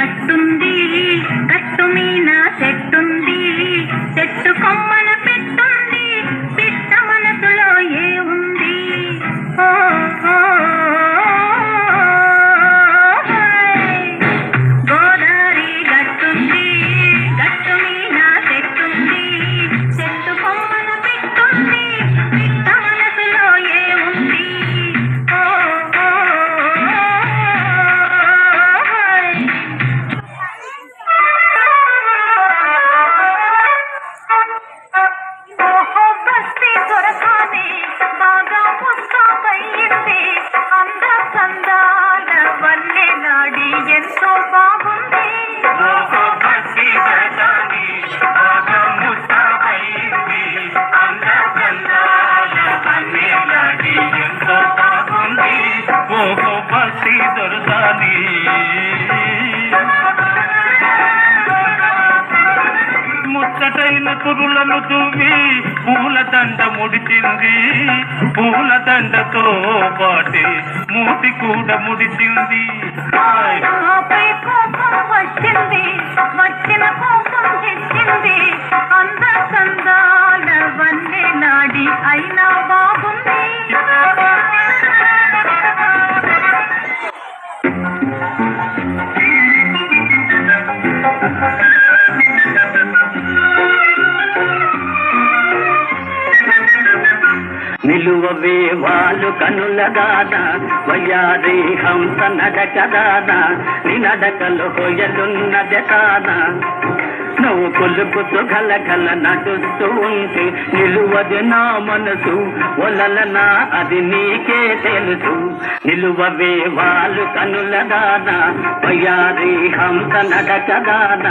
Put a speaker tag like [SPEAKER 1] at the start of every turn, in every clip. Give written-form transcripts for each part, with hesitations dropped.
[SPEAKER 1] గట్టుంది గట్టు మీన చెట్టుంది చెట్టు కొమ్మన పెట్టుంది పిట్ట మనసులో ఏ ఉంది ఓ గోదారి గట్టుంది గట్టు మీన చెట్టుంది చెట్టు కొమ్మన పెట్టుంది పిట్ట మనసులో ఏ ఉంది ఎంతో బాగుంది
[SPEAKER 2] ఓహో బస్తి దొరసాని ముచ్చటైన కురులను తూవి పూలదండ ముడిచింది పూలదండతో పాటి మూతి కూడా ముడిచింది
[SPEAKER 1] వచ్చింది వచ్చిన కోపం తెచ్చింది అంద సందాల వన్నే నాడి అయినా బాగుంది
[SPEAKER 3] నిలువవే వాళ్ళు కనులగాన వయ్యారి హంస నడకదాన నీ నడకలు హొయలున్నది కాన నువ్వు కొలుపుతూ గలగల నడుస్తూ ఉంటే నిలువది నా మనసు ఒలలనా అది నీకే తెలుసు నిలువవే వాళ్ళు కనులగాన వయ్యారి హంస నడకదాన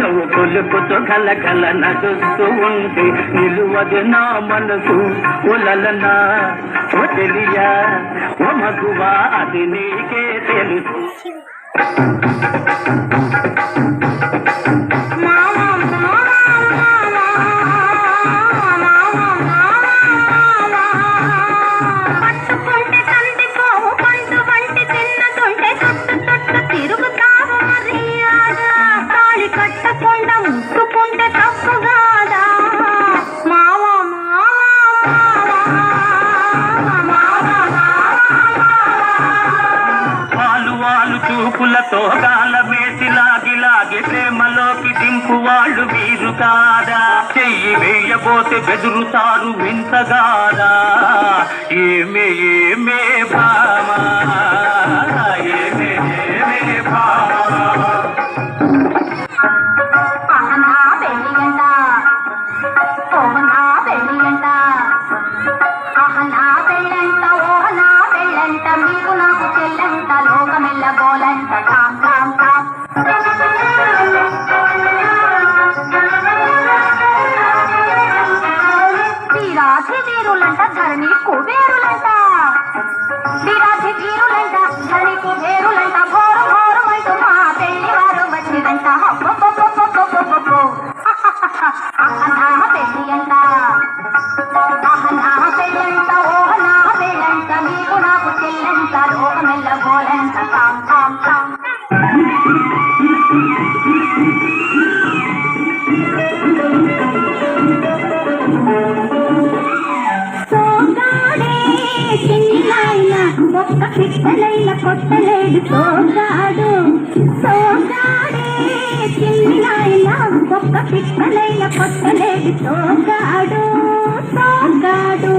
[SPEAKER 3] నువ్వు కొలుపుతూ గలగల నడుస్తూ ఉంటే నిలువది నా మనసు ఒలలనా ఓ తెలియా ఓ మగువా అది నీకే తెలుసు చూపులతో గాల మేసి లాగి లాగి ప్రేమలోకి దింపు వాళ్ళు వీరు కాదా చెయ్యి వేయబోతే బెదురుతారు వింతగాదా ఏమే ఏమే భామా ఏమే ఏమే భామా
[SPEAKER 1] వీరులంట ధరణి కుబేరులంట విరాధి వీరులంట ధరణి కుబేరులంట ఘోరు ఘోరు అంటూ మా పెళ్లి వారు వచ్చిందంట అహనా పెళ్లి అంట అహనా పెళ్ళంట ఓహనా పెళ్ళంట మీకు నాకు చెల్లంట లోకమెల్ల గోలంట తాం తాం తాం ఒక్క పిట్టలైన కొట్టలేడు సోగాడు సోగాడే చిన్నైన ఒక్క పిట్టలైన కొట్టలేడు సోగాడు సోగాడు